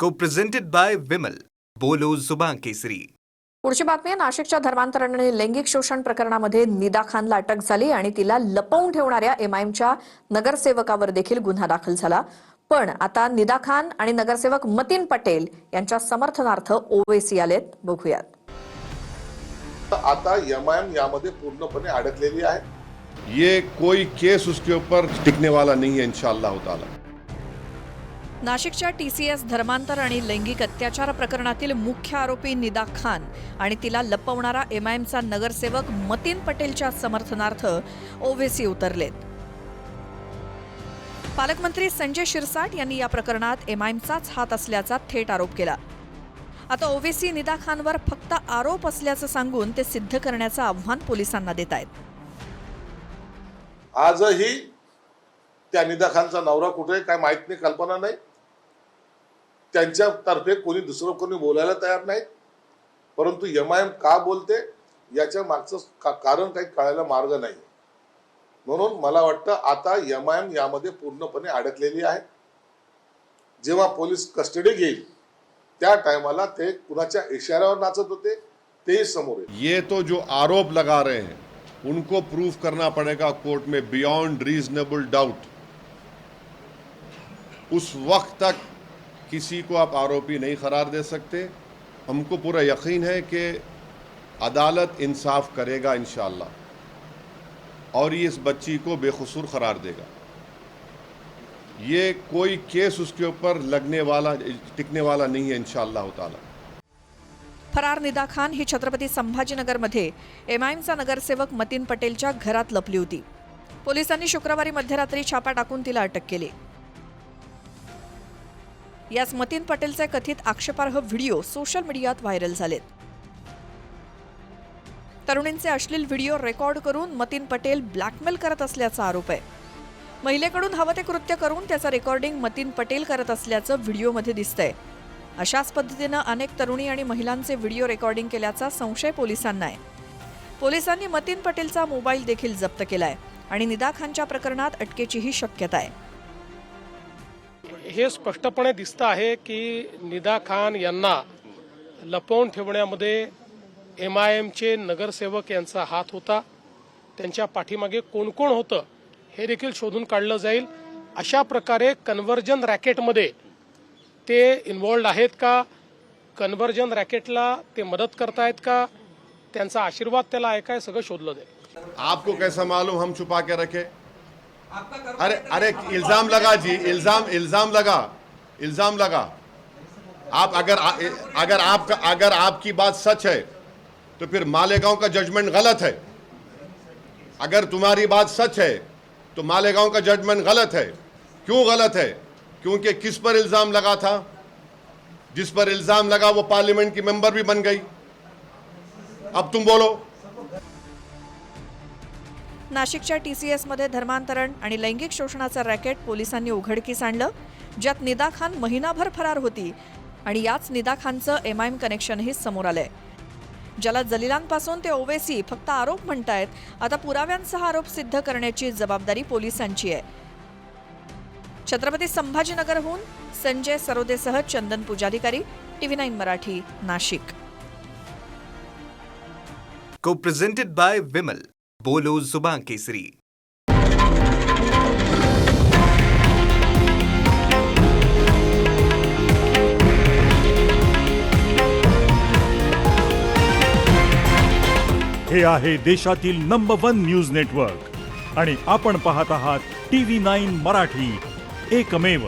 Co-presented by Vimal. बोलो जुबान केसरी. पुढची बातमी आहे. नाशिकच्या धर्मांतरण आणि लैंगिक शोषण प्रकरणामध्ये निदा खानला अटक झाली आणि तिला लपवून ठेवणाऱ्या एमआयएमच्या नगरसेवकावर देखील गुन्हा दाखल झाला. पण आता निदा खान आणि नगरसेवक मतीन पटेल यांच्या समर्थनार्थ ओवेसी आलेत. बघूयात. आता एमआयएम यामध्ये पूर्णपणे अडकलेली आहे. ये कोई केस उसके ऊपर टिकने वाला नहीं है इंशाअल्लाह ताला. नाशिकच्या टीसीएस धर्मांतर आणि लैंगिक अत्याचार प्रकरणातील मुख्य आरोपी निदा खान आणि तिला लपवणारा एमआयएमचा नगरसेवक मतीन पटेलच्या समर्थनार्थ ओवेसी उतरलेत. पालकमंत्री संजय शिरसाट यांनी या प्रकरणात एमआयएमचाच हात असल्याचा थेट आरोप केला. आता ओवेसी निदा खानवर फक्त आरोप असल्याचं सांगून ते सिद्ध करण्याचं आव्हान पोलिसांना देत आहेत. आजही त्या निदा खानचा नवरा कुठे काय माहित नाही, कल्पना नाही. त्यांच्यातर्फे कोणी दुसरं कोणी बोलायला तयार नाही. परंतु एमआयएम का बोलते याच्या मागचं कारण काही कळायला मार्ग नाही. म्हणून मला वाटतं आता एमआयएम यामध्ये पूर्णपणे अडकलेली आहे. जेव्हा पोलीस कस्टडी घेईल त्या टाइमाला ते कुणाच्या इशाऱ्यावर नाचत होते तेही समोर येईल. ये तो जो आरोप लगा रहे हैं उनको प्रूफ करना पड़ेगा कोर्ट में बियॉन्ड रीजनेबल डाउट. उस वक्त तक किसी को आप आरोपी नहीं करार दे सकते. हमको पूरा यकीन है कि अदालत इंसाफ करेगा इंशाअल्लाह और ये इस बच्ची को बेकसूर करार देगा. ये कोई केस उसके ऊपर टिकने वाला नहीं है इंशाअल्लाह ताला. फरार निदा खान ही छत्रपती संभाजीनगरमध्ये एमआयएमचा नगरसेवक मतीन पटेलच्या घरात लपली होती. पोलिसांनी शुक्रवारी मध्यरात्री छापा टाकून तिला अटक केली. याच मतीन पटेलचे कथित आक्षेपार्ह व्हिडिओ सोशल मीडियात व्हायरल झालेत. तरुणींचे अश्लील व्हिडिओ रेकॉर्ड करून मतीन पटेल ब्लॅकमेल करत असल्याचा आरोप आहे. महिलेकडून हवं ते कृत्य करून त्याचं रेकॉर्डिंग मतीन पटेल करत असल्याचं व्हिडिओमध्ये दिसतंय. अशाच पद्धतीनं अनेक तरुणी आणि महिलांचे व्हिडिओ रेकॉर्डिंग केल्याचा संशय पोलिसांना आहे. पोलिसांनी मतीन पटेलचा मोबाईल देखील जप्त केलाय आणि निदा खानच्या प्रकरणात अटकेचीही शक्यता आहे. हे स्पष्टपणे दिसतं आहे की निदा खान यांना लपवून ठेवण्यामध्ये एमआयएमचे नगरसेवक यांचा हात होता. त्यांच्या पाठीमागे कोण कोण होतं हे देखील शोधून काढलं जाईल. अशा प्रकारे कन्व्हर्जन रॅकेटमध्ये ते इन्व्हॉल्ड आहेत का, कन्व्हर्जन रॅकेटला ते मदत करतायत का, त्यांचा आशीर्वाद त्याला आहे काय, सगळं शोधलं जाईल. आपको कैसा मालूम हम छुपा के रखे? अरे इल्जाम लगा जी, इल्जाम लगा. आप अगर आपकी बात सच है तो फिर मालेगांव का जजमेंट गलत है. अगर तुम्हारी बात सच है तो मालेगांव का जजमेंट गलत है. क्यों गलत है? क्योंकि किस पर इल्जाम लगा था? जिस पर इल्जाम लगा वो पार्लियामेंट की मेंबर भी बन गई. अब तुम बोलो. नाशिकच्या टीसीएस मध्ये धर्मांतरण आणि लैंगिक शोषणाचं रॅकेट पोलिसांनी उघडकीस आणलं, ज्यात निदा खान महिनाभर फरार होती आणि याच निदा खानचं एमआयएम कनेक्शनही समोर आलंय. ज्याला जलिलांपासून ते ओवेसी फक्त आरोप म्हणतायत, आता पुराव्यांसह आरोप सिद्ध करण्याची जबाबदारी पोलिसांची आहे. छत्रपती संभाजीनगरहून संजय सरोदेसह चंदन पुजाधिकारी, TV9 Marathi, Nashik. Co-presented by Vimal. बोलो जुबान केसरी. हे आहे देशातील नंबर 1 न्यूज नेटवर्क आणि आपण पाहत आहात TV9 मराठी, एकमेव.